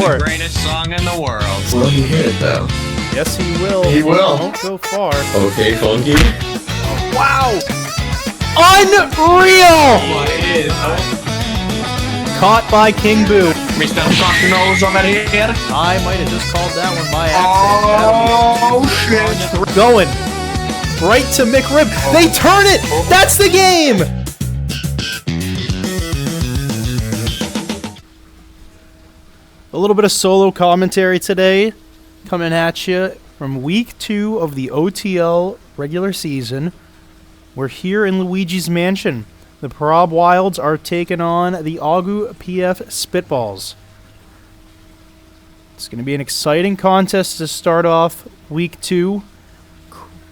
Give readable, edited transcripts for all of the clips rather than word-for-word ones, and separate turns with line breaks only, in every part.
The greatest song in the world.
Will he hit it though?
Yes, he will.
He will.
Won't go far.
Okay, funky.
Wow! Unreal! Caught by King Boo.
Mr. Cocknose over here.
I might have just called that one by accident.
Oh, shit.
Going right to McRib. They turn it. That's the game. A little bit of solo commentary today, coming at you from week 2 of the OTL regular season. We're here in Luigi's Mansion. The Prob Wilds are taking on the Augu PF Spitballs. It's going to be an exciting contest to start off week 2.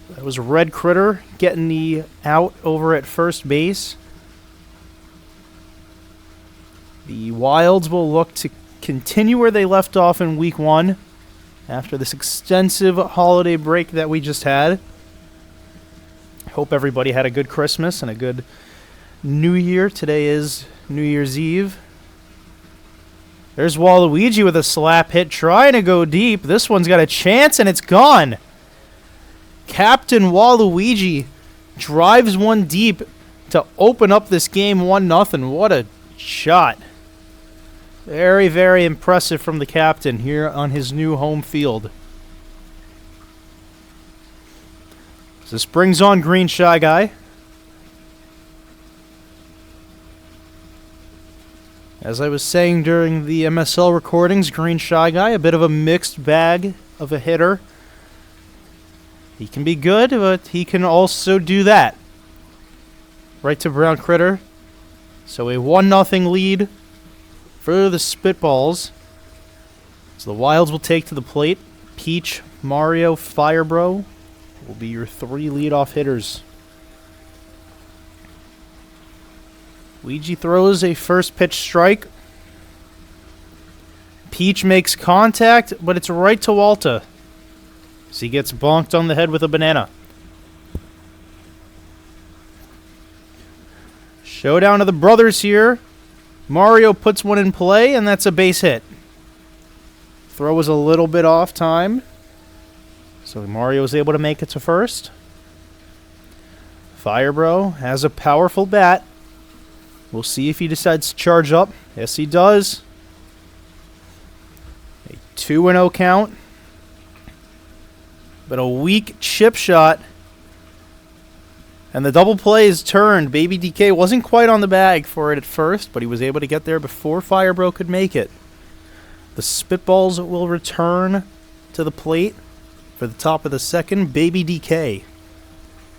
That was Red Critter getting the out over at first base. The Wilds will look to continue where they left off in week 1 after this extensive holiday break that we just had. Hope everybody had a good Christmas and a good New Year. Today is New Year's Eve. There's Waluigi with a slap hit trying to go deep. This one's got a chance and it's gone. Captain Waluigi drives one deep to open up this game 1-0. What a shot. Very, very impressive from the captain here on his new home field. This brings on Green Shy Guy. As I was saying during the MSL recordings, Green Shy Guy, a bit of a mixed bag of a hitter. He can be good, but he can also do that. Right to Brown Critter. So a 1-0 lead for the Spitballs. So the Wilds will take to the plate. Peach, Mario, Firebro will be your 3 leadoff hitters. Luigi throws a first pitch strike. Peach makes contact, but it's right to Walta. So he gets bonked on the head with a banana. Showdown of the brothers here. Mario puts one in play, and that's a base hit. Throw was a little bit off time. So Mario was able to make it to first. Firebro has a powerful bat. We'll see if he decides to charge up. Yes, he does. A 2-0 count. But a weak chip shot. And the double play is turned. Baby DK wasn't quite on the bag for it at first, but he was able to get there before Firebro could make it. The Spitballs will return to the plate for the top of the second. Baby DK.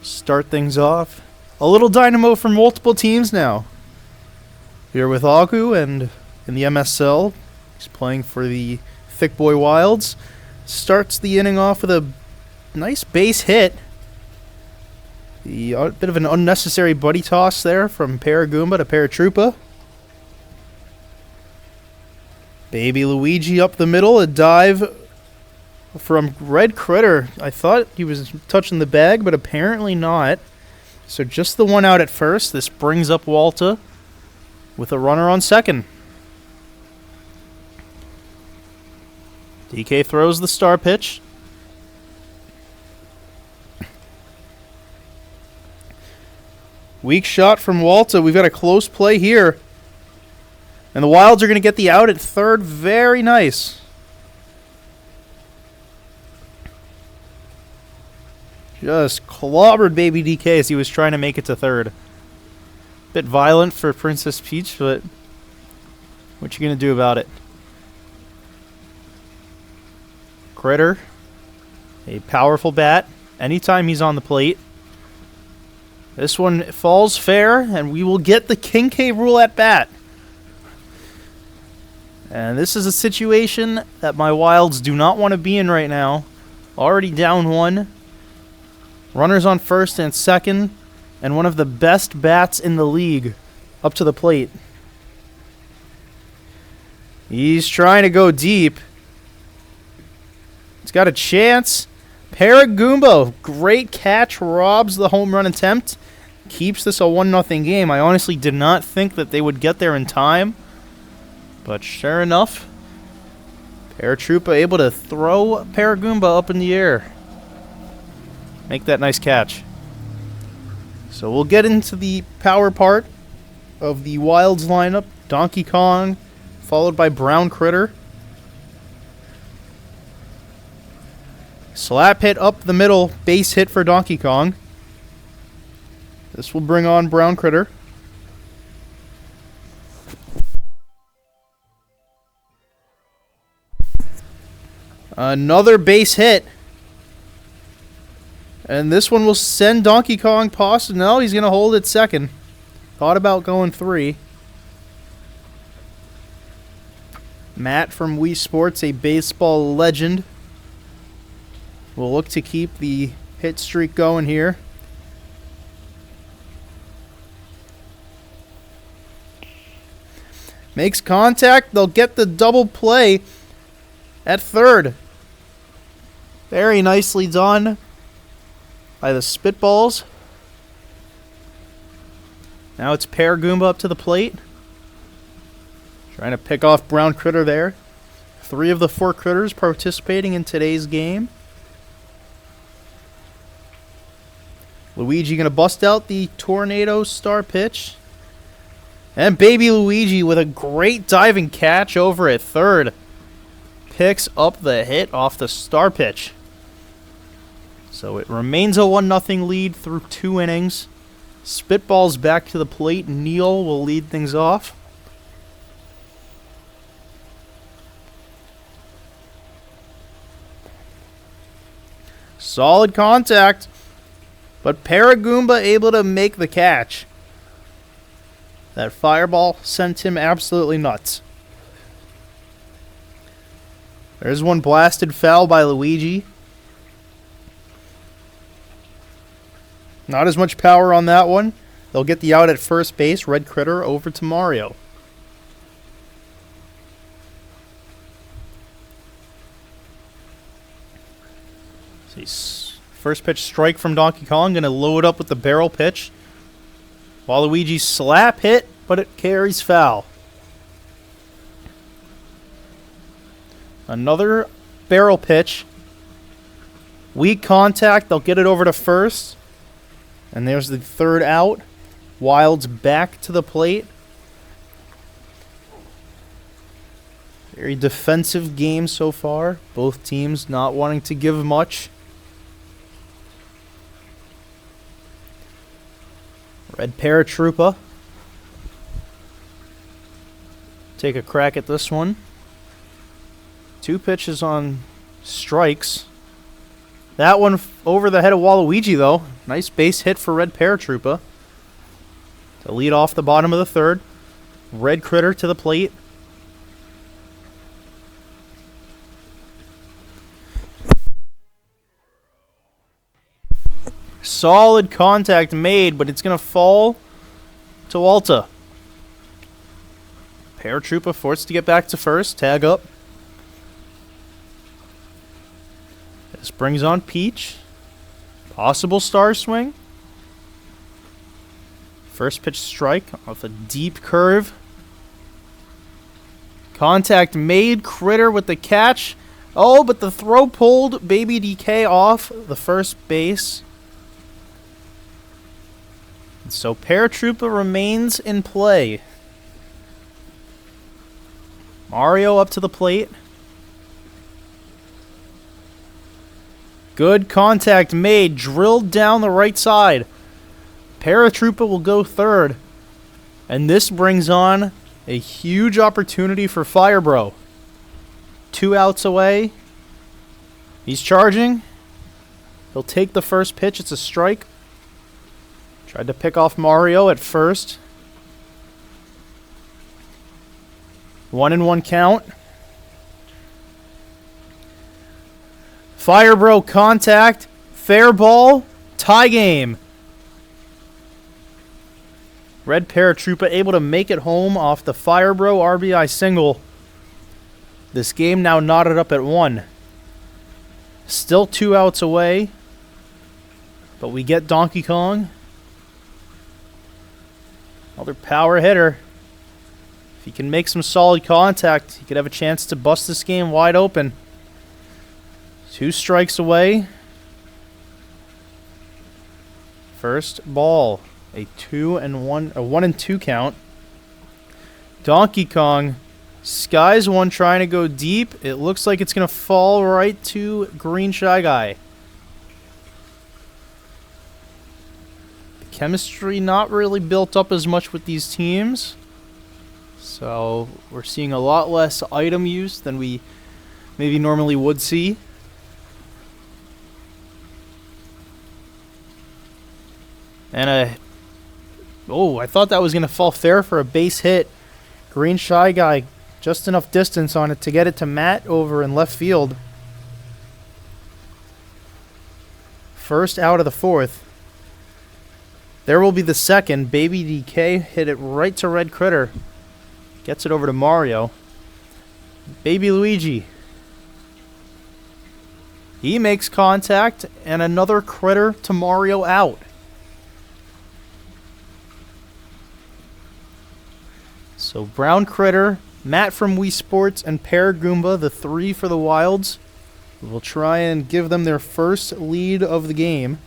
Start things off. A little dynamo for multiple teams now. Here with Augu and in the MSL. He's playing for the Thick Boy Wilds. Starts the inning off with a nice base hit. A bit of an unnecessary buddy toss there from Paragoomba to Paratroopa. Baby Luigi up the middle. A dive from Red Critter. I thought he was touching the bag, but apparently not. So just the one out at first. This brings up Walta with a runner on second. DK throws the star pitch. Weak shot from Walta. We've got a close play here. And the Wilds are going to get the out at third. Very nice. Just clobbered Baby DK as he was trying to make it to third. Bit violent for Princess Peach, but what you going to do about it? Critter. A powerful bat. Anytime he's on the plate. This one falls fair, and we will get the King K rule at bat. And this is a situation that my Wilds do not want to be in right now. Already down 1. Runners on first and second, and one of the best bats in the league up to the plate. He's trying to go deep. He's got a chance. Paragoomba, great catch, robs the home run attempt. Keeps this a 1-0 game. I honestly did not think that they would get there in time. But sure enough, Paratroopa able to throw Paragoomba up in the air. Make that nice catch. So we'll get into the power part of the Wilds lineup. Donkey Kong, followed by Brown Critter. Slap hit up the middle, base hit for Donkey Kong. This will bring on Brown Critter. Another base hit. And this one will send Donkey Kong past. No, he's going to hold it second. Thought about going 3. Matt from Wii Sports, a baseball legend, will look to keep the hit streak going here. Makes contact. They'll get the double play at third. Very nicely done by the Spitballs. Now it's Paragoomba up to the plate. Trying to pick off Brown Critter there. 3 of the 4 critters participating in today's game. Luigi going to bust out the Tornado Star pitch. And Baby Luigi with a great diving catch over at third. Picks up the hit off the star pitch. So it remains a 1-0 lead through 2 innings. Spitballs back to the plate. Neil will lead things off. Solid contact, but Paragoomba able to make the catch. That fireball sent him absolutely nuts. There's one blasted foul by Luigi. Not as much power on that one. They'll get the out at first base. Red Critter over to Mario. First pitch strike from Donkey Kong. Going to load up with the barrel pitch. Waluigi slap hit, but it carries foul. Another barrel pitch. Weak contact. They'll get it over to first. And there's the third out. Wilds back to the plate. Very defensive game so far. Both teams not wanting to give much. Red Paratroopa. Take a crack at this one. 2 pitches on strikes. That one over the head of Waluigi, though. Nice base hit for Red Paratroopa. To lead off the bottom of the third. Red Critter to the plate. Solid contact made, but it's going to fall to Walta. Paratroopa forced to get back to first. Tag up. This brings on Peach. Possible star swing. First pitch strike off a deep curve. Contact made. Critter with the catch. Oh, but the throw pulled Baby DK off the first base. So Paratroopa remains in play. Mario up to the plate. Good contact made. Drilled down the right side. Paratroopa will go third. And this brings on a huge opportunity for Firebro. 2 outs away. He's charging. He'll take the first pitch. It's a strike. Tried to pick off Mario at first. 1-1 count. Firebro contact. Fair ball. Tie game. Red Paratroopa able to make it home off the Firebro RBI single. This game now knotted up at 1. Still 2 outs away. But we get Donkey Kong. Another power hitter. If he can make some solid contact, he could have a chance to bust this game wide open. 2 strikes away. First ball, a 1-2 count. Donkey Kong skies one, trying to go deep. It looks like it's going to fall right to Green Shy Guy. The chemistry not really built up as much with these teams. So we're seeing a lot less item use than we maybe normally would see. And I thought that was going to fall fair for a base hit. Green Shy Guy, just enough distance on it to get it to Matt over in left field. First out of the 4th. There will be the second. Baby DK hit it right to Red Critter. Gets it over to Mario. Baby Luigi. He makes contact, and another Critter to Mario out. So Brown Critter, Matt from Wii Sports, and Paragoomba, the 3 for the Wilds, will try and give them their first lead of the game.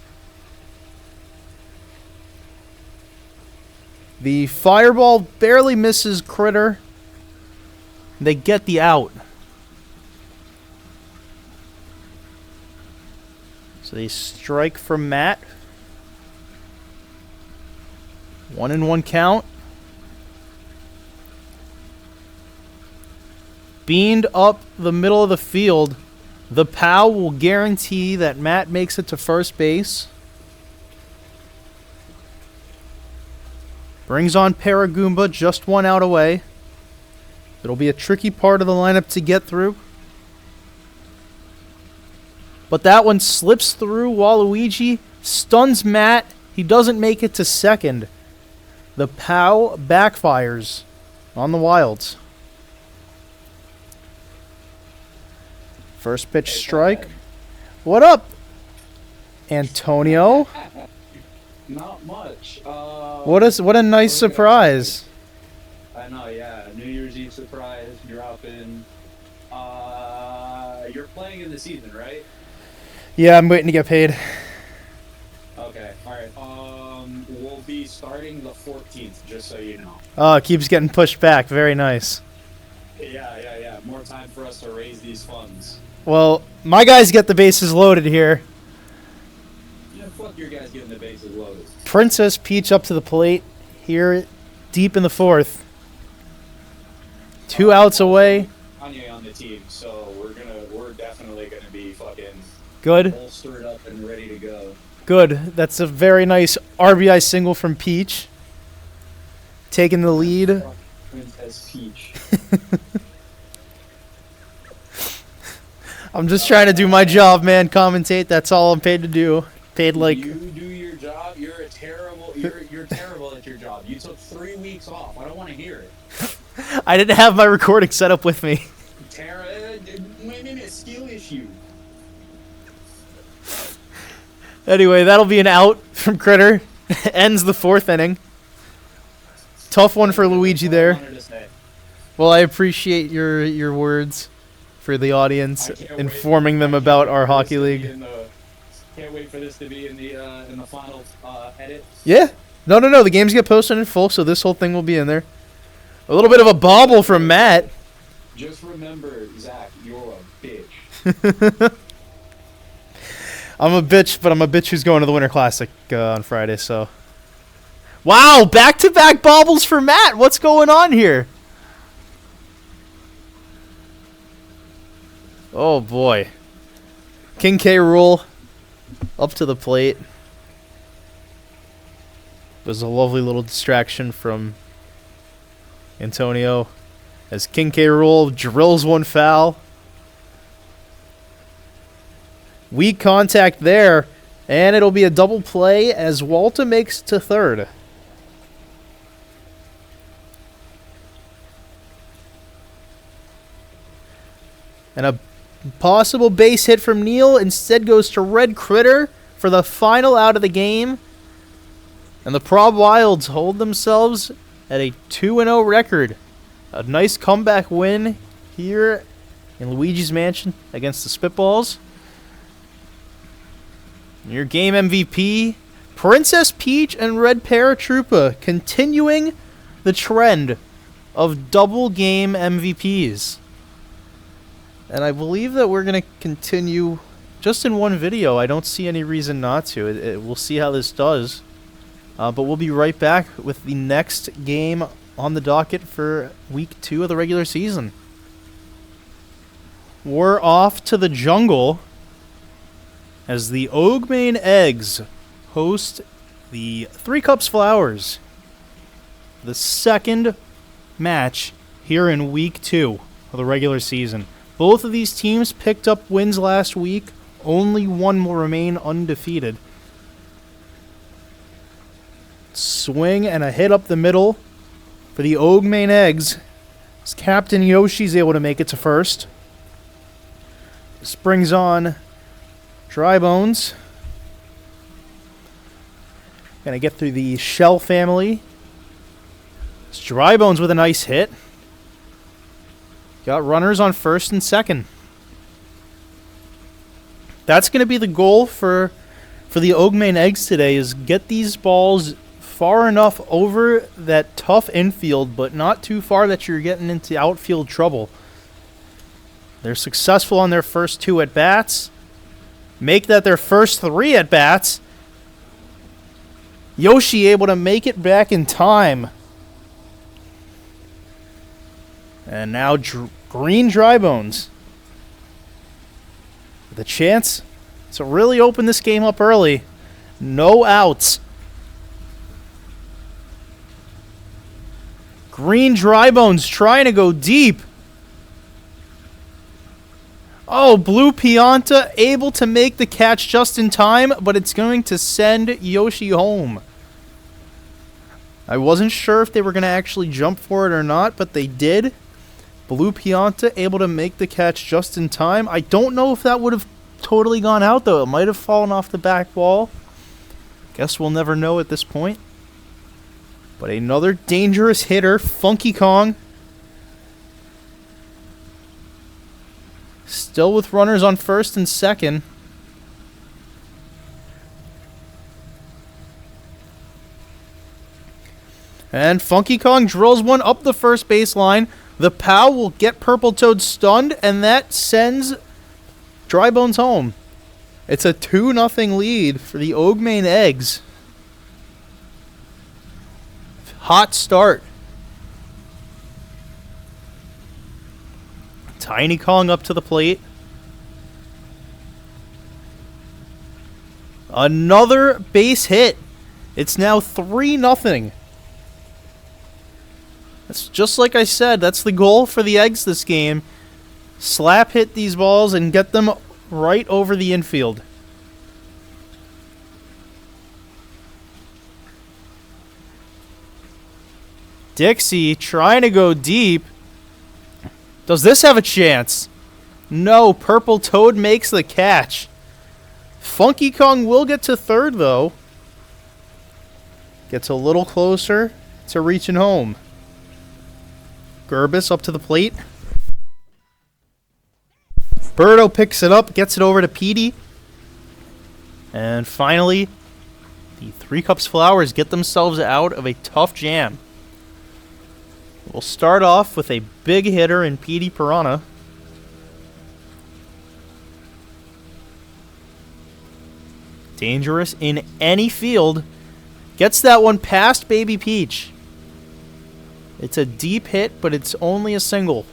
The Fireball barely misses Critter. They get the out. So they strike from Matt. 1-1 count. Beamed up the middle of the field. The POW will guarantee that Matt makes it to first base. Brings on Paragoomba, just 1 out away. It'll be a tricky part of the lineup to get through. But that one slips through Waluigi, stuns Matt. He doesn't make it to second. The POW backfires on the Wilds. First pitch strike. What up, Antonio?
Not much.
What a nice surprise.
I know, yeah. New Year's Eve surprise, dropping. You're playing in the season, right?
Yeah, I'm waiting to get paid.
Okay, alright. We'll be starting the 14th, just so you know.
Oh, it keeps getting pushed back. Very nice.
Yeah. More time for us to raise these funds.
Well, my guys get the bases loaded here.
Yeah, fuck your guys getting the bases loaded.
Princess Peach up to the plate here deep in the 4th. 2 outs away.
Kanye on the team, so we're definitely gonna be fucking
Good.
bolstered up and ready to go.
Good. That's a very nice RBI single from Peach. Taking the lead.
Princess Peach.
I'm just trying to do my job, man. Commentate. That's all I'm paid to do. Paid like...
You do your job. You're terrible at your job. You took 3 weeks off. I don't want to hear it.
I didn't have my recording set up with me.
Maybe a skill issue.
Anyway, that'll be an out from Critter. Ends the 4th inning. Tough one for Luigi there. Well, I appreciate your words for the audience, informing them about our hockey league.
Can't wait for this to be in the final edit.
Yeah. No. The games get posted in full, so this whole thing will be in there. A little bit of a bobble from Matt.
Just remember, Zach, you're a bitch.
I'm a bitch, but I'm a bitch who's going to the Winter Classic on Friday, so. Wow, back-to-back bobbles for Matt. What's going on here? Oh, boy. King K. Rool up to the plate. Was a lovely little distraction from Antonio as King K. Rool drills one foul. Weak contact there, and it'll be a double play as Walta makes to third. And a possible base hit from Neal instead goes to Red Critter for the final out of the game. And the Prob Wilds hold themselves at a 2-0 record A nice comeback win here in Luigi's Mansion against the Spitballs. Your game MVP, Princess Peach and Red Paratroopa, continuing the trend of double game MVPs. And I believe that we're going to continue just in one video. I don't see any reason not to. We'll see how this does. But we'll be right back with the next game on the docket for week 2 of the regular season. We're off to the jungle as the Ogmain Eggs host the Three Cups Flowers. The second match here in week 2 of the regular season. Both of these teams picked up wins last week. Only one will remain undefeated. Swing and a hit up the middle for the Ogmain Eggs. As Captain Yoshi's able to make it to first. This brings on Dry Bones. Gonna get through the Shell family. It's Dry Bones with a nice hit. Got runners on first and second. That's going to be the goal for the Ogmain Eggs today, is get these balls far enough over that tough infield, but not too far that you're getting into outfield trouble. They're successful on their first 2 at-bats. Make that their first 3 at-bats. Yoshi able to make it back in time. And now Green Dry Bones with a chance to really open this game up early. No outs. Green Dry Bones trying to go deep. Oh, Blue Pianta able to make the catch just in time, but it's going to send Yoshi home. I wasn't sure if they were going to actually jump for it or not, but they did. Blue Pianta able to make the catch just in time. I don't know if that would have totally gone out, though. It might have fallen off the back wall. Guess we'll never know at this point. But another dangerous hitter, Funky Kong. Still with runners on first and second. And Funky Kong drills one up the first baseline. The POW will get Purple Toad stunned, and that sends Dry Bones home. It's a 2-0 lead for the Ogmain Eggs. Hot start. Tiny Kong up to the plate. Another base hit. It's now 3-0. That's just like I said, that's the goal for the Eggs this game. Slap hit these balls and get them right over the infield. Dixie trying to go deep. Does this have a chance? No, Purple Toad makes the catch. Funky Kong will get to third, though. Gets a little closer to reaching home. Gerbis up to the plate. Birdo picks it up, gets it over to Petey. And finally, the Three Cups Flowers get themselves out of a tough jam. We'll start off with a big hitter in Petey Piranha. Dangerous in any field. Gets that one past Baby Peach. It's a deep hit, but it's only a single.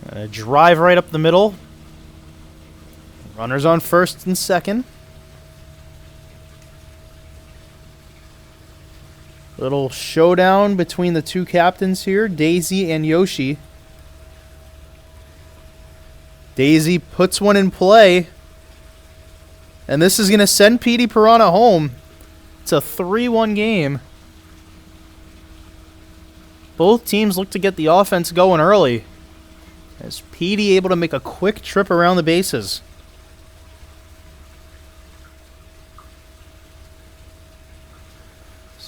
A drive right up the middle. Runners on first and second. Little showdown between the two captains here, Daisy and Yoshi. Daisy puts one in play. And this is going to send Petey Piranha home. It's a 3-1 game. Both teams look to get the offense going early. As Petey able to make a quick trip around the bases.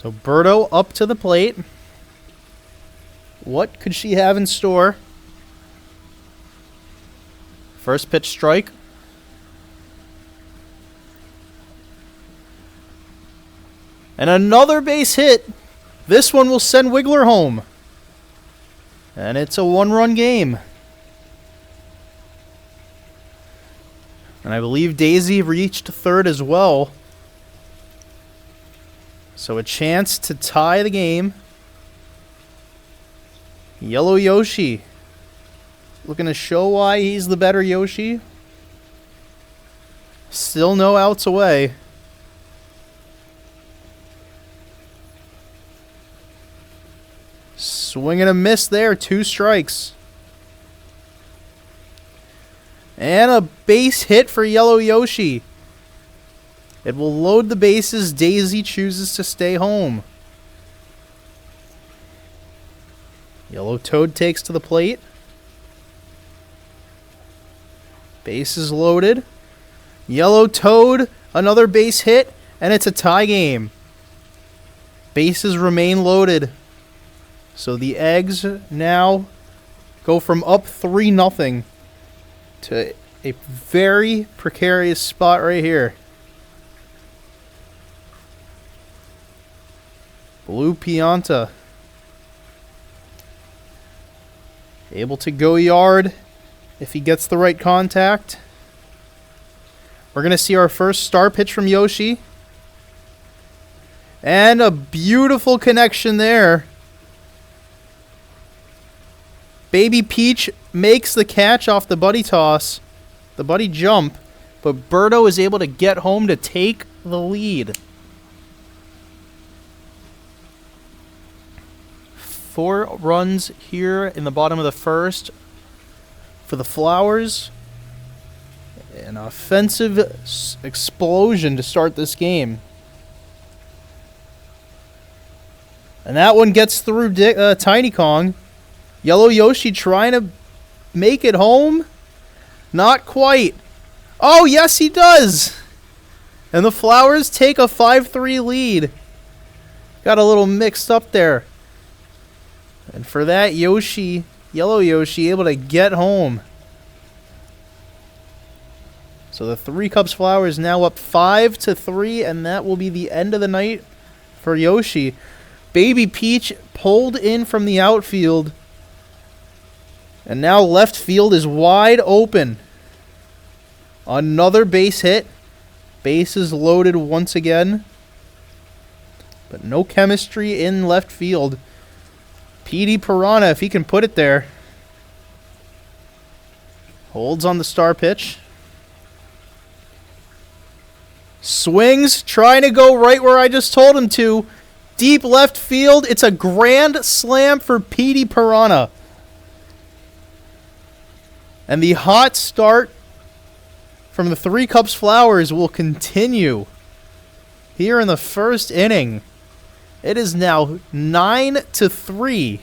So Birdo up to the plate. What could she have in store? First pitch strike. And another base hit. This one will send Wiggler home. And it's a one-run game. And I believe Daisy reached third as well. So a chance to tie the game. Yellow Yoshi looking to show why he's the better Yoshi. Still no outs away. Swing and a miss there. 2 strikes. And a base hit for Yellow Yoshi. It will load the bases. Daisy chooses to stay home. Yellow Toad takes to the plate. Bases loaded. Yellow Toad, another base hit, and it's a tie game. Bases remain loaded. So the Eggs now go from up 3-0 to a very precarious spot right here. Blue Pianta able to go yard if he gets the right contact. We're going to see our first star pitch from Yoshi. And a beautiful connection there. Baby Peach makes the catch off the buddy toss, the buddy jump, but Birdo is able to get home to take the lead. 4 runs here in the bottom of the first for the Flowers. An offensive explosion to start this game. And that one gets through Tiny Kong. Yellow Yoshi trying to make it home. Not quite. Oh, yes, he does. And the Flowers take a 5-3 lead. Got a little mixed up there. And for that, Yoshi, Yellow Yoshi, able to get home. So the 3 Cubs Flowers now up 5-3, and that will be the end of the night for Yoshi. Baby Peach pulled in from the outfield. And now left field is wide open. Another base hit. Bases loaded once again. But no chemistry in left field. Petey Piranha, if he can put it there. Holds on the star pitch. Swings, trying to go right where I just told him to. Deep left field. It's a grand slam for Petey Piranha. And the hot start from the 3 Cubs Flowers will continue here in the first inning. It is now 9-3.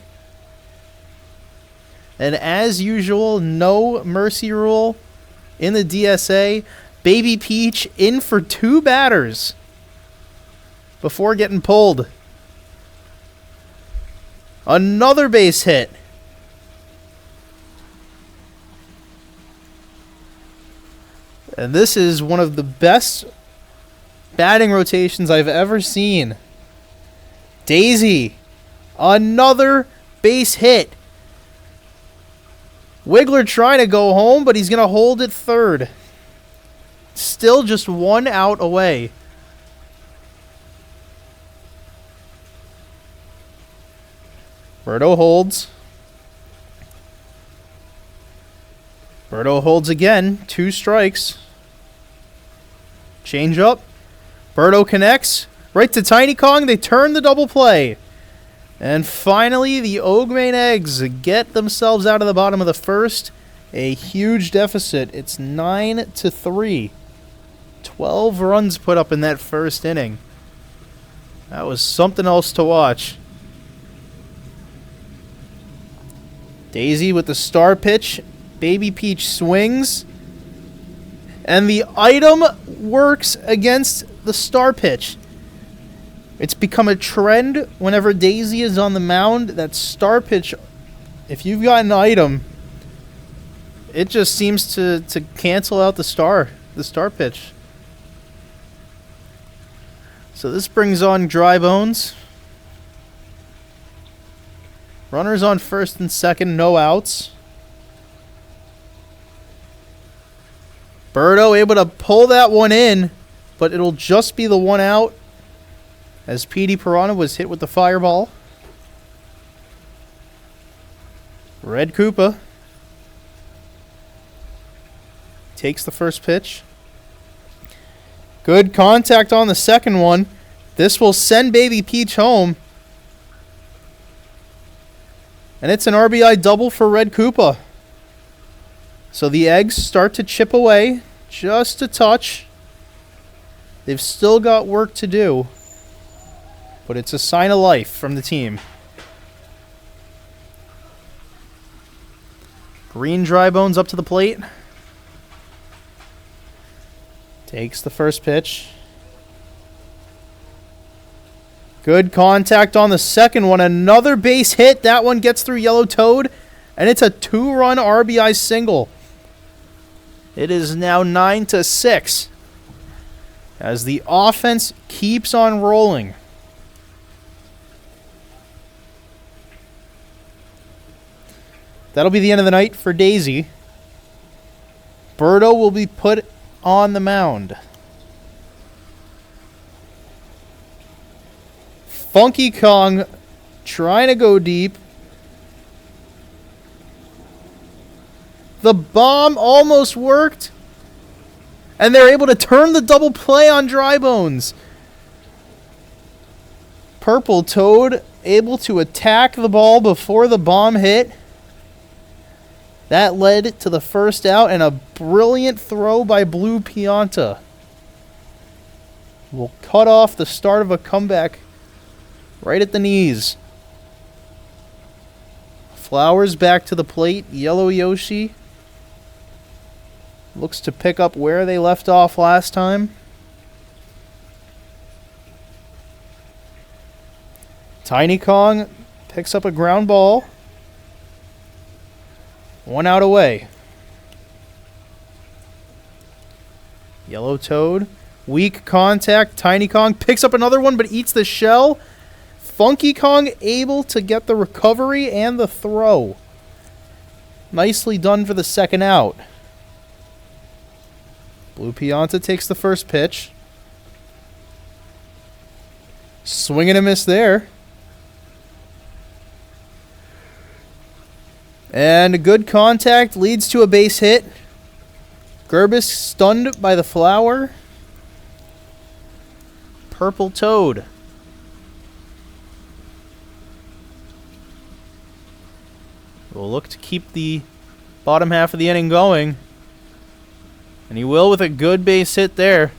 And as usual, no mercy rule in the DSA. Baby Peach in for 2 batters before getting pulled. Another base hit. And this is one of the best batting rotations I've ever seen. Daisy, another base hit. Wiggler trying to go home, but he's going to hold it third. Still just 1 out away. Birdo holds. Birdo holds again. 2 strikes. Change up. Birdo connects. Right to Tiny Kong. They turn the double play. And finally, the Ogmain Eggs get themselves out of the bottom of the first. A huge deficit. It's 9-3. 12 runs put up in that first inning. That was something else to watch. Daisy with the star pitch. Baby Peach swings. And the item works against the star pitch. It's become a trend whenever Daisy is on the mound, that star pitch, if you've got an item, it just seems to cancel out the star pitch. So this brings on Dry Bones. Runners on first and second, no outs. Birdo able to pull that one in, but it'll just be the one out as Petey Piranha was hit with the fireball. Red Koopa takes the first pitch. Good contact on the second one. This will send Baby Peach home. And it's an RBI double for Red Koopa. So the eggs start to chip away just a touch. They've still got work to do, but it's a sign of life from the team. Green Dry Bones up to the plate. Takes the first pitch. Good contact on the second one. Another base hit. That one gets through Yellow Toad, and it's a 2-run RBI single. It is now 9-6 as the offense keeps on rolling. That'll be the end of the night for Daisy. Birdo will be put on the mound. Funky Kong trying to go deep. The bomb almost worked. And they're able to turn the double play on Dry Bones. Purple Toad able to attack the ball before the bomb hit. That led to the first out and a brilliant throw by Blue Pianta. Will cut off the start of a comeback right at the knees. Flowers back to the plate. Yellow Yoshi looks to pick up where they left off last time. Tiny Kong picks up a ground ball. 1 out away. Yellow Toad. Weak contact. Tiny Kong picks up another one but eats the shell. Funky Kong able to get the recovery and the throw. Nicely done for the second out. Blue Pianta takes the first pitch. Swing and a miss there. And a good contact leads to a base hit. Gerbis stunned by the flower. Purple Toad will look to keep the bottom half of the inning going. And he will with a good base hit there.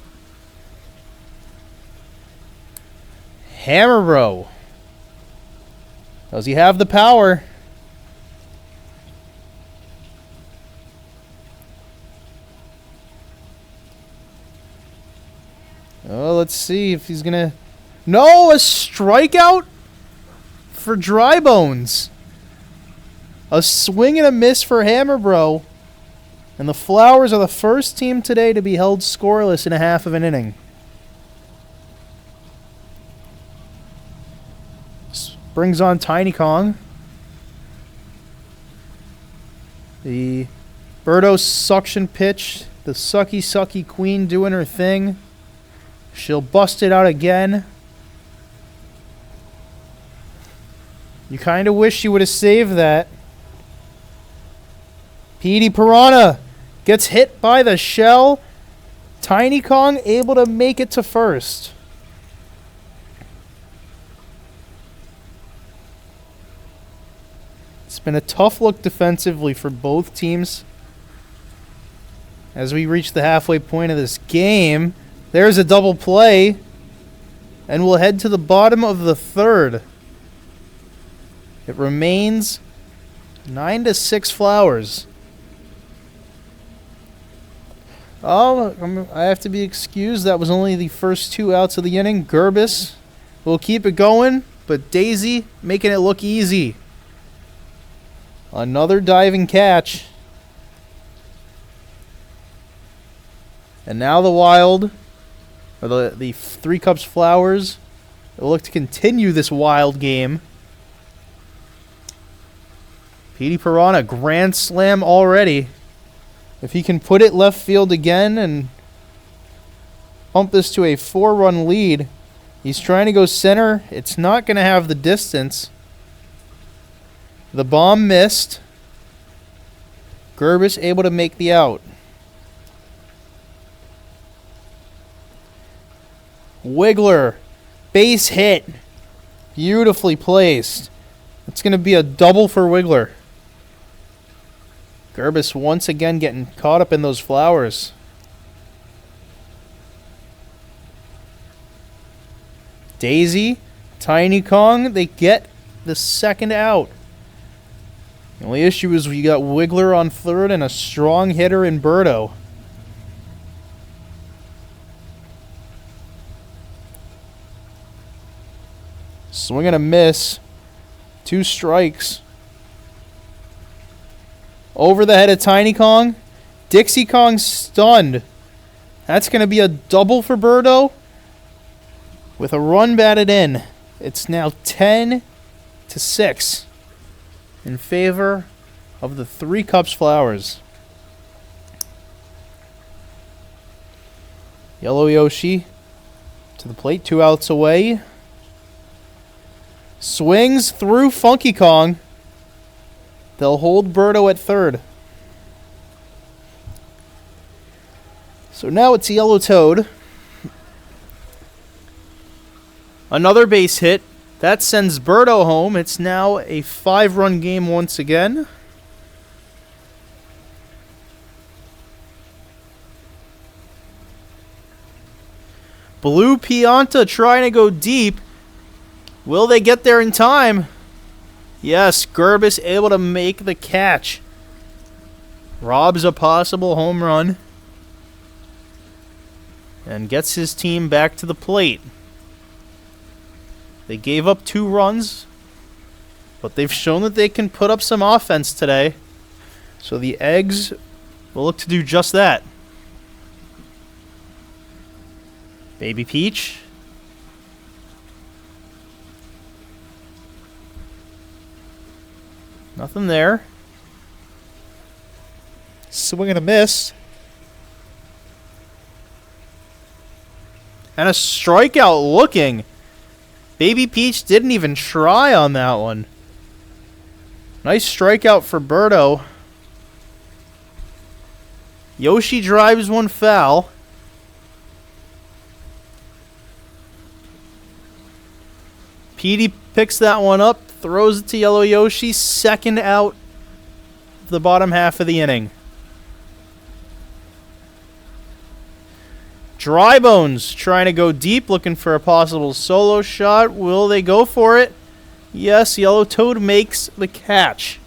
Hammerbro. Does he have the power? Oh, let's see if he's gonna... No, a strikeout for Dry Bones. A swing and a miss for Hammerbro. And the Flowers are the first team today to be held scoreless in a half of an inning. This brings on Tiny Kong. The Birdo suction pitch. The sucky queen doing her thing. She'll bust it out again. You kind of wish you would have saved that. Petey Piranha gets hit by the shell. Tiny Kong able to make it to first. It's been a tough look defensively for both teams. As we reach the halfway point of this game, there's a double play. And we'll head to the bottom of the third. It remains 9-6 Flowers. Oh, I have to be excused. That was only the first 2 outs of the inning. Gerbis will keep it going, but Daisy making it look easy. Another diving catch. And now the Wild, or the Three Cups Flowers, will look to continue this wild game. Petey Piranha, grand slam already. If he can put it left field again and pump this to a 4-run lead. He's trying to go center. It's not going to have the distance. The bomb missed. Gerbis able to make the out. Wiggler, base hit. Beautifully placed. It's going to be a double for Wiggler. Gerbis once again getting caught up in those flowers. Daisy, Tiny Kong, they get the second out. The only issue is we got Wiggler on third and a strong hitter in Birdo. Swing and a miss. 2 strikes. Over the head of Tiny Kong. Dixie Kong stunned. That's going to be a double for Birdo. With a run batted in. It's now 10-6 in favor of the Three Cups Flowers. Yellow Yoshi to the plate, 2 outs away. Swings through Funky Kong. They'll hold Birdo at third. So now it's Yellow Toad. Another base hit. That sends Birdo home. It's now a 5-run game once again. Blue Pianta trying to go deep. Will they get there in time? Yes, Gerbis able to make the catch. Robs a possible home run. And gets his team back to the plate. They gave up 2 runs, but they've shown that they can put up some offense today. So the Eggs will look to do just that. Baby Peach. Nothing there. Swing and a miss. And a strikeout looking. Baby Peach didn't even try on that one. Nice strikeout for Birdo. Yoshi drives one foul. Petey picks that one up, throws it to Yellow Yoshi, second out of the bottom half of the inning. Dry Bones trying to go deep, looking for a possible solo shot. Will they go for it? Yes, Yellow Toad makes the catch.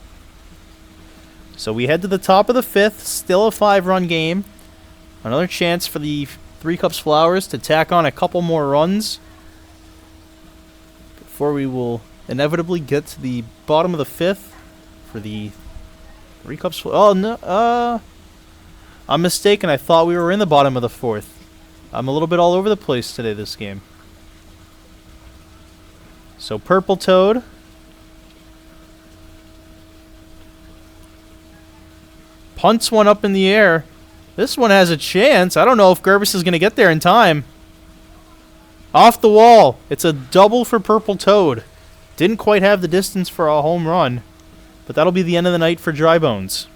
So we head to the top of the 5th, still a 5-run game. Another chance for the Three Cups Flowers to tack on a couple more runs before we will inevitably get to the bottom of the 5th for the Three Cups. Oh, no. I'm mistaken. I thought we were in the bottom of the 4th. I'm a little bit all over the place today this game. So Purple Toad. Punts one up in the air. This one has a chance. I don't know if Gerbis is going to get there in time. Off the wall. It's a double for Purple Toad. Didn't quite have the distance for a home run. But that'll be the end of the night for Dry Bones.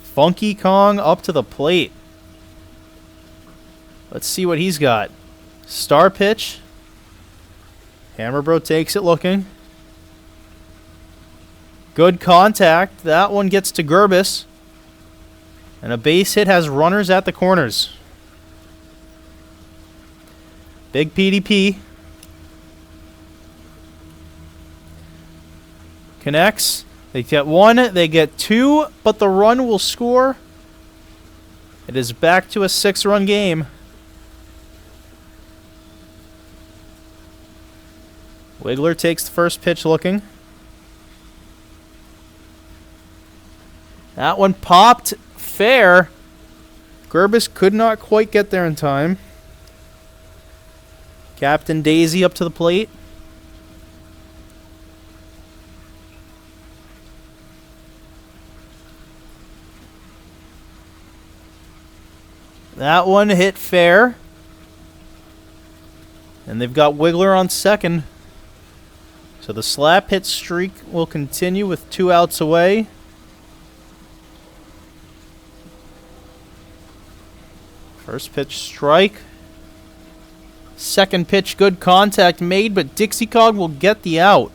Funky Kong up to the plate. Let's see what he's got. Star pitch. Hammer Bro takes it looking. Good contact. That one gets to Gerbis. And a base hit has runners at the corners. Big PDP. Connects. They get 1, they get 2, but the run will score. It is back to a 6-run game. Wiggler takes the first pitch looking. That one popped fair. Gerbis could not quite get there in time. Captain Daisy up to the plate. That one hit fair. And they've got Wiggler on second. So the slap hit streak will continue with 2 outs away. First pitch strike. Second pitch, good contact made, but Dixie Cog will get the out.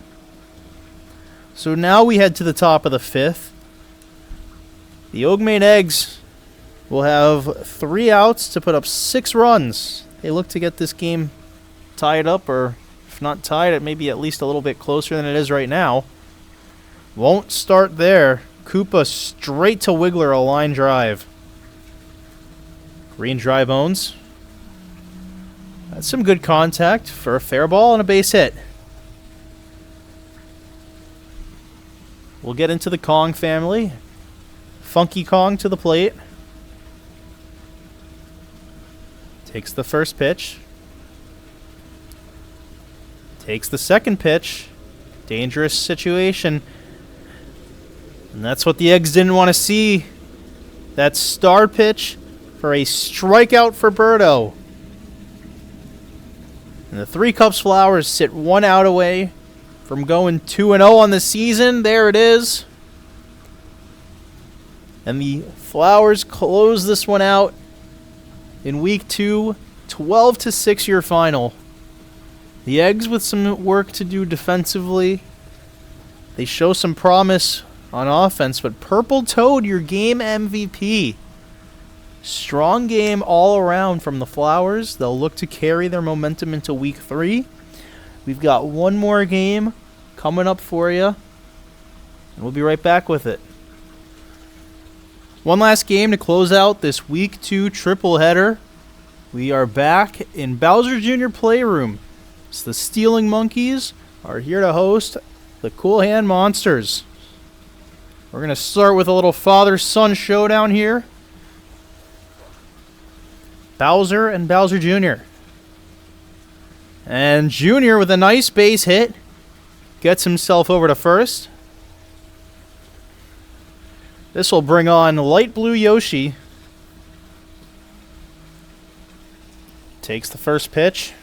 So now we head to the top of the 5th. The Oakmain Eggs will have 3 outs to put up 6 runs. They look to get this game tied up, or if not tied, it may be at least a little bit closer than it is right now. Won't start there. Koopa straight to Wiggler, a line drive. Green dry bones. That's some good contact for a fair ball and a base hit. We'll get into the Kong family. Funky Kong to the plate. Takes the first pitch. Takes the second pitch. Dangerous situation. And that's what the Eggs didn't want to see. That star pitch for a strikeout for Birdo. And the 3 Cups Flowers sit 1 out away from going 2-0 on the season. There it is. And the Flowers close this one out in week 2, 12-6 your final. The Eggs with some work to do defensively. They show some promise on offense, but Purple Toad, your game MVP. Strong game all around from the Flowers. They'll look to carry their momentum into week 3. We've got one more game coming up for you, and we'll be right back with it. One last game to close out this week 2 triple header. We are back in Bowser Jr. Playroom. So the Stealing Monkeys are here to host the Cool Hand Monsters. We're going to start with a little father-son showdown here. Bowser and Bowser Jr. And Jr. with a nice base hit gets himself over to first. This will bring on Light Blue Yoshi. Takes the first pitch.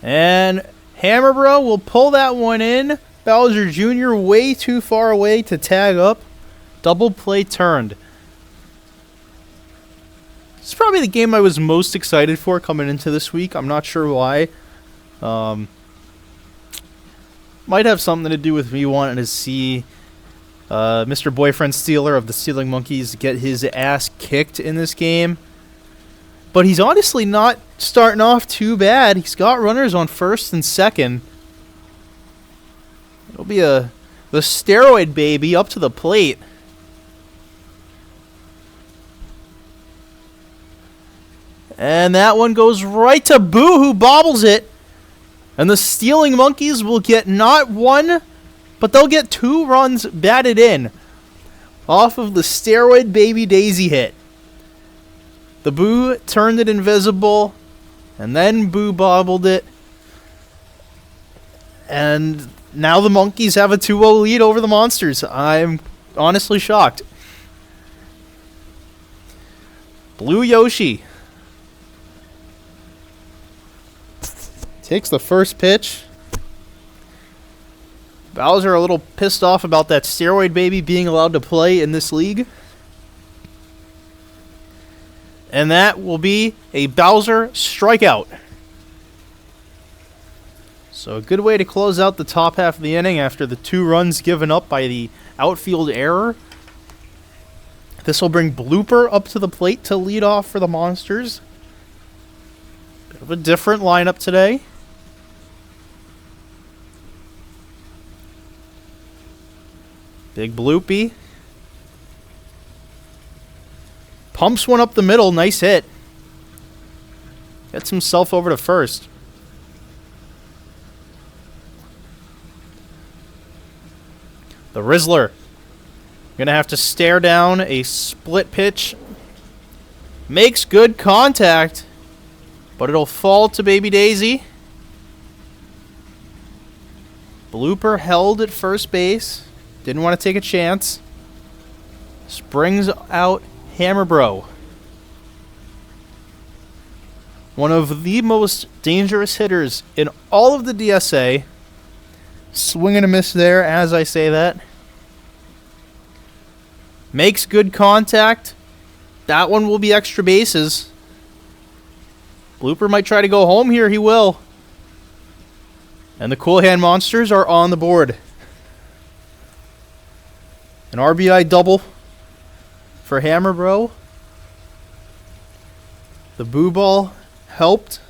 And Hammer Bro will pull that one in. Bowser Jr. way too far away to tag up. Double play turned. This is probably the game I was most excited for coming into this week. I'm not sure why. Might have something to do with me wanting to see Mr. Boyfriend Stealer of the Stealing Monkeys get his ass kicked in this game. But he's honestly not starting off too bad. He's got runners on first and second. It'll be the steroid baby up to the plate. And that one goes right to Boo, who bobbles it. And the Stealing Monkeys will get not 1, but they'll get 2 runs batted in off of the steroid baby daisy hit. The Boo turned it invisible, and then Boo bobbled it. And now the Monkeys have a 2-0 lead over the Monsters. I'm honestly shocked. Blue Yoshi takes the first pitch. Bowser a little pissed off about that steroid baby being allowed to play in this league. And that will be a Bowser strikeout. So a good way to close out the top half of the inning after the 2 runs given up by the outfield error. This will bring Blooper up to the plate to lead off for the Monsters. Bit of a different lineup today. Big Bloopy. Pumps one up the middle. Nice hit. Gets himself over to first. The Rizzler. Gonna have to stare down a split pitch. Makes good contact, but it'll fall to Baby Daisy. Blooper held at first base. Didn't want to take a chance. Springs out Hammer Bro. One of the most dangerous hitters in all of the DSA. Swing and a miss there as I say that. Makes good contact. That one will be extra bases. Blooper might try to go home here. He will. And the Cool Hand Monsters are on the board. An RBI double for Hammer Bro. The Boo Ball helped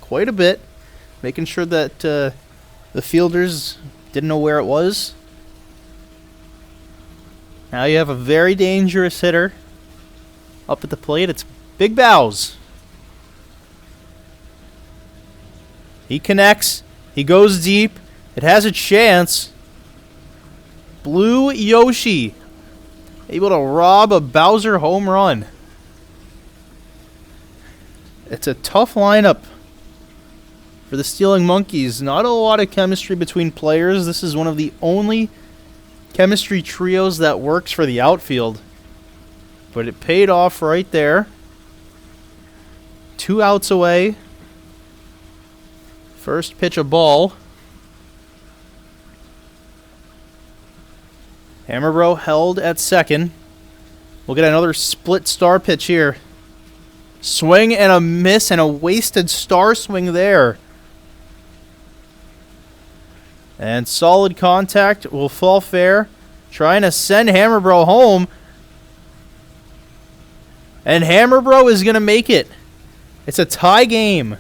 quite a bit, making sure that the fielders didn't know where it was. Now you have a very dangerous hitter up at the plate. It's Big Bows. He connects. He goes deep. It has a chance. Blue Yoshi able to rob a Bowser home run. It's a tough lineup for the Stealing Monkeys. Not a lot of chemistry between players. This is one of the only chemistry trios that works for the outfield. But it paid off right there. 2 outs away. First pitch a ball. Hammer Bro held at second. We'll get another split star pitch here. Swing and a miss and a wasted star swing there. And solid contact will fall fair. Trying to send Hammer Bro home. And Hammer Bro is going to make it. It's a tie game.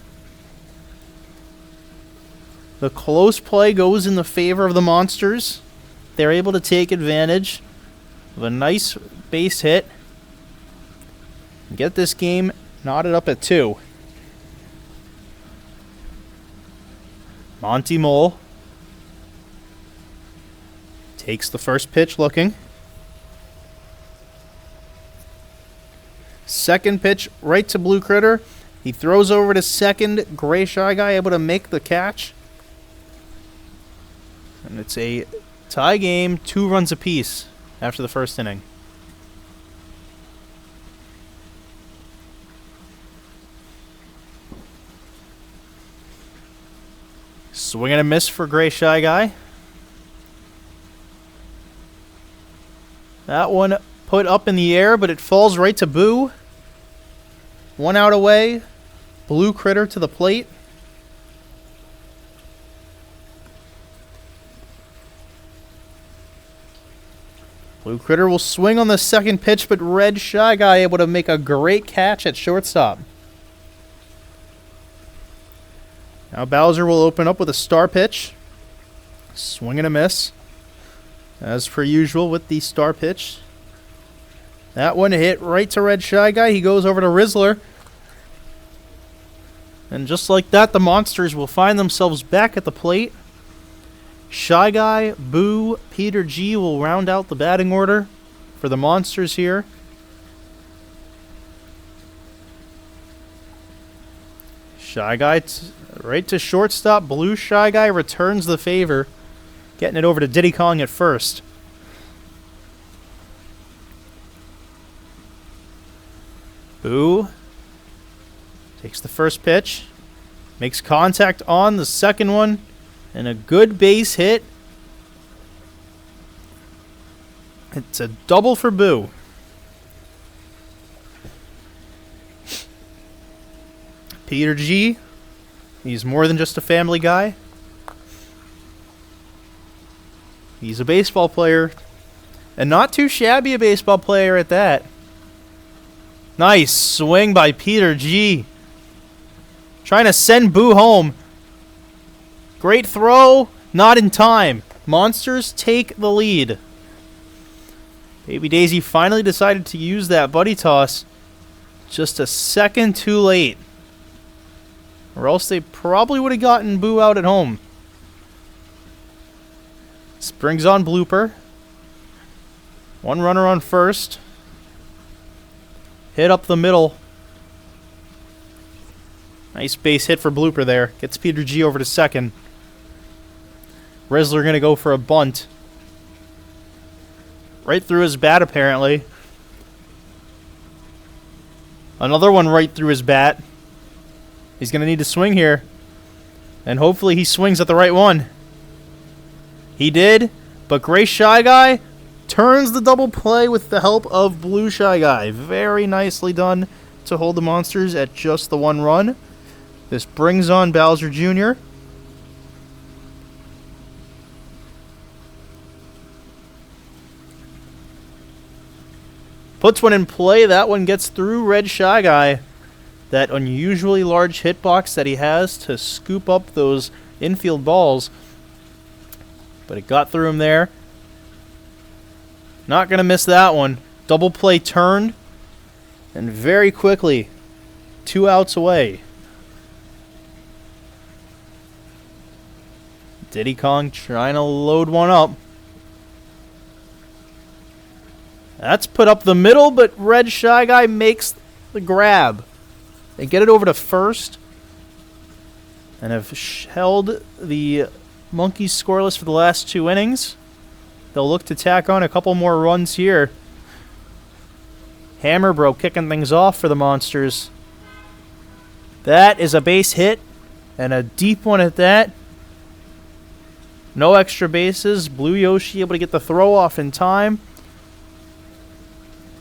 The close play goes in the favor of the Monsters. They're able to take advantage of a nice base hit. Get this game knotted up at 2. Monty Mole takes the first pitch looking. Second pitch right to Blue Critter. He throws over to second. Gray Shy Guy able to make the catch. And it's a tie game, 2 runs apiece after the first inning. Swing and a miss for Gray Shy Guy. That one put up in the air, but it falls right to Boo. 1 out away. Blue Critter to the plate. Blue Critter will swing on the second pitch, but Red Shy Guy able to make a great catch at shortstop. Now Bowser will open up with a star pitch. Swing and a miss. As per usual with the star pitch. That one hit right to Red Shy Guy. He goes over to Rizzler. And just like that, the Monsters will find themselves back at the plate. Shy Guy, Boo, Peter G will round out the batting order for the Monsters here. Shy Guy right to shortstop. Blue Shy Guy returns the favor, getting it over to Diddy Kong at first. Boo takes the first pitch, makes contact on the second one, and a good base hit. It's a double for Boo. Peter G, he's more than just a family guy. He's a baseball player, and not too shabby a baseball player at that. Nice swing by Peter G. Trying to send Boo home. Great throw, not in time. Monsters take the lead. Baby Daisy finally decided to use that buddy toss just a second too late. Or else they probably would have gotten Boo out at home. Springs on Blooper. One runner on first. Hit up the middle. Nice base hit for Blooper there. Gets Peter G over to second. Rizzler going to go for a bunt. Right through his bat, apparently. Another one right through his bat. He's going to need to swing here. And hopefully he swings at the right one. He did, but Gray Shy Guy turns the double play with the help of Blue Shy Guy. Very nicely done to hold the Monsters at just the one run. This brings on Bowser Jr. Puts one in play. That one gets through Red Shy Guy. That unusually large hitbox that he has to scoop up those infield balls. But it got through him there. Not going to miss that one. Double play turned. And very quickly, 2 outs away. Diddy Kong trying to load one up. That's put up the middle, but Red Shy Guy makes the grab. They get it over to first. And have held the Monkeys scoreless for the last 2 innings. They'll look to tack on a couple more runs here. Hammer Bro kicking things off for the Monsters. That is a base hit. And a deep one at that. No extra bases. Blue Yoshi able to get the throw off in time.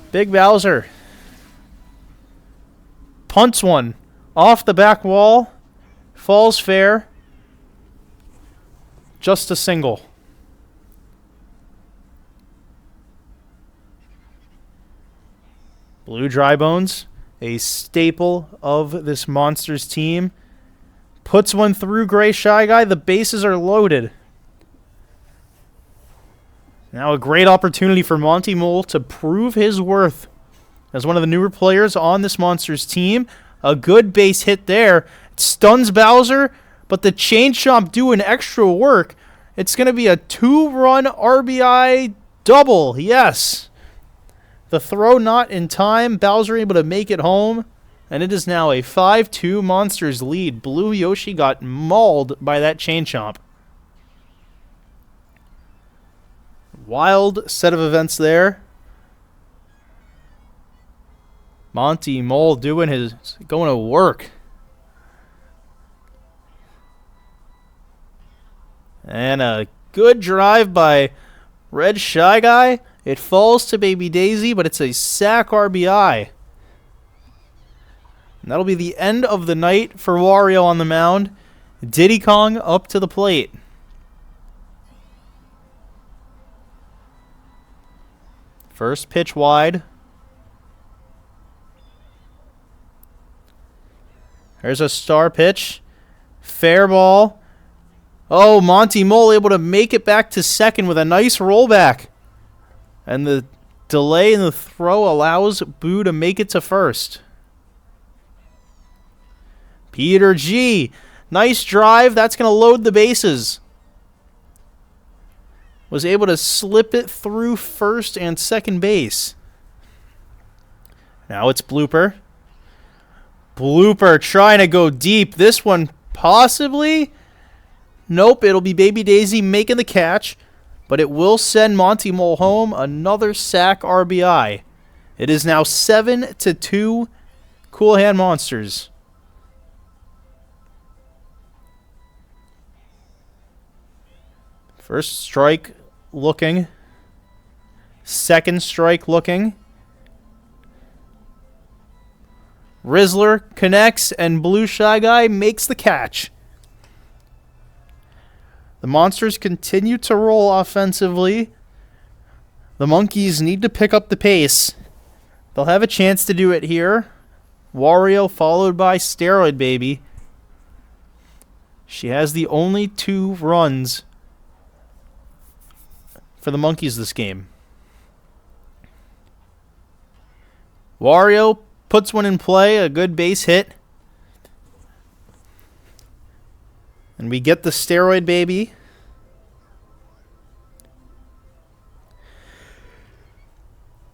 Big Bowser punts one off the back wall. Falls fair. Just a single. Blue Dry Bones, a staple of this Monsters team. Puts one through Gray Shy Guy. The bases are loaded. Now a great opportunity for Monty Mole to prove his worth as one of the newer players on this Monsters team. A good base hit there. It stuns Bowser, but the Chain Chomp doing extra work. It's going to be a 2-run RBI double. Yes. The throw not in time. Bowser able to make it home. And it is now a 5-2 Monsters lead. Blue Yoshi got mauled by that Chain Chomp. Wild set of events there. Monty Mole going to work. And a good drive by Red Shy Guy. It falls to Baby Daisy, but it's a sack RBI. And that'll be the end of the night for Wario on the mound. Diddy Kong up to the plate. First pitch wide. There's a star pitch. Fair ball. Oh, Monty Mole able to make it back to second with a nice rollback. And the delay in the throw allows Boo to make it to first. Peter G. Nice drive. That's going to load the bases. Was able to slip it through first and second base. Now it's Blooper. Blooper trying to go deep. This one possibly. Nope, it'll be Baby Daisy making the catch. But it will send Monty Mole home. Another sack RBI. It is now 7-2 Cool Hand Monsters. First strike looking. Second strike looking. Rizzler connects and Blue Shy Guy makes the catch. The Monsters continue to roll offensively. The Monkeys need to pick up the pace. They'll have a chance to do it here. Wario followed by Steroid Baby. She has the only 2 runs for the Monkeys this game. Wario puts one in play, a good base hit. And we get the Steroid Baby.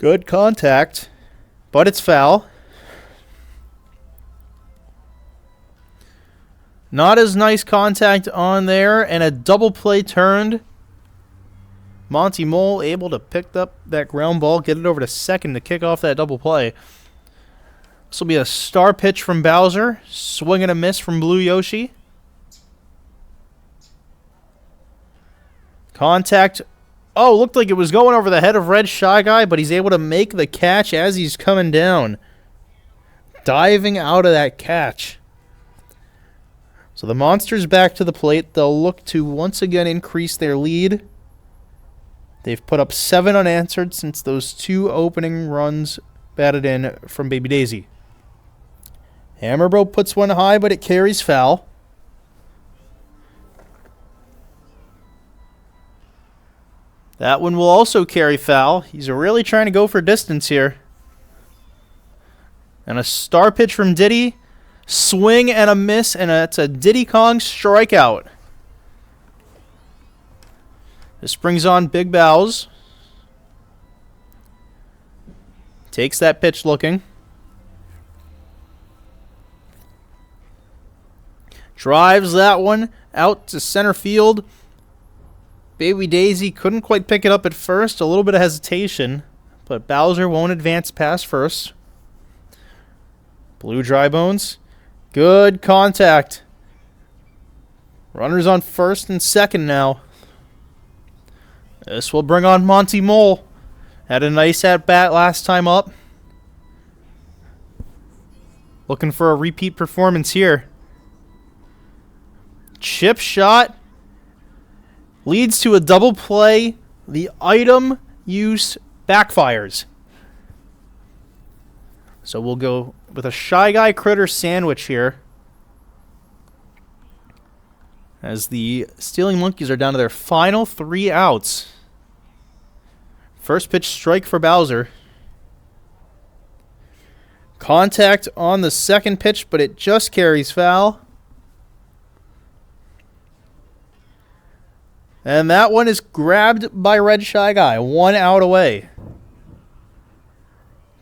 Good contact, but it's foul. Not as nice contact on there, and a double play turned. Monty Mole able to pick up that ground ball, get it over to second to kick off that double play. This will be a star pitch from Bowser. Swing and a miss from Blue Yoshi. Contact. Oh, looked like it was going over the head of Red Shy Guy, but he's able to make the catch as he's coming down. Diving out of that catch. So the Monsters back to the plate. They'll look to once again increase their lead. They've put up 7 unanswered since those 2 opening runs batted in from Baby Daisy. Hammer Bro puts one high, but it carries foul. That one will also carry foul. He's really trying to go for distance here. And a star pitch from Diddy. Swing and a miss, and it's a Diddy Kong strikeout. This brings on Big Bows. Takes that pitch looking. Drives that one out to center field. Baby Daisy couldn't quite pick it up at first. A little bit of hesitation, but Bowser won't advance past first. Blue Dry Bones. Good contact. Runners on first and second now. This will bring on Monty Mole. Had a nice at-bat last time up. Looking for a repeat performance here. Chip shot. Leads to a double play. The item use backfires. So we'll go with a Shy Guy Critter sandwich here. As the Stealing Monkeys are down to their final 3 outs. First pitch strike for Bowser. Contact on the second pitch, but it just carries foul. And that one is grabbed by Red Shy Guy. 1 out away.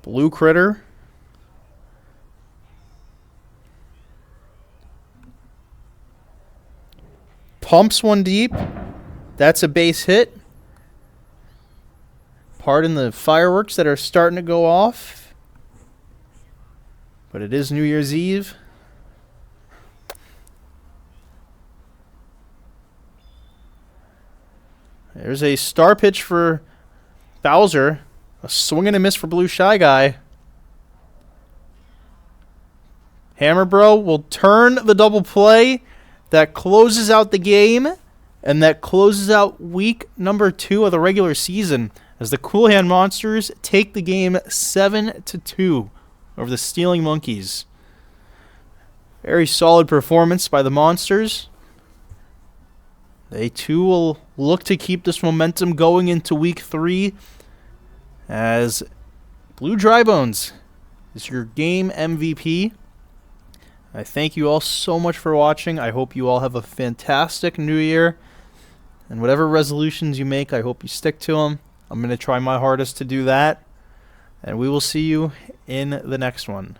Blue Critter. Pumps one deep. That's a base hit. Pardon the fireworks that are starting to go off. But it is New Year's Eve. There's a star pitch for Bowser. A swing and a miss for Blue Shy Guy. Hammer Bro will turn the double play. That closes out the game, and that closes out week number 2 of the regular season as the Cool Hand Monsters take the game 7-2 over the Stealing Monkeys. Very solid performance by the Monsters. They too will look to keep this momentum going into week 3 as Blue Dry Bones is your game MVP. I thank you all so much for watching. I hope you all have a fantastic new year. And whatever resolutions you make, I hope you stick to them. I'm going to try my hardest to do that. And we will see you in the next one.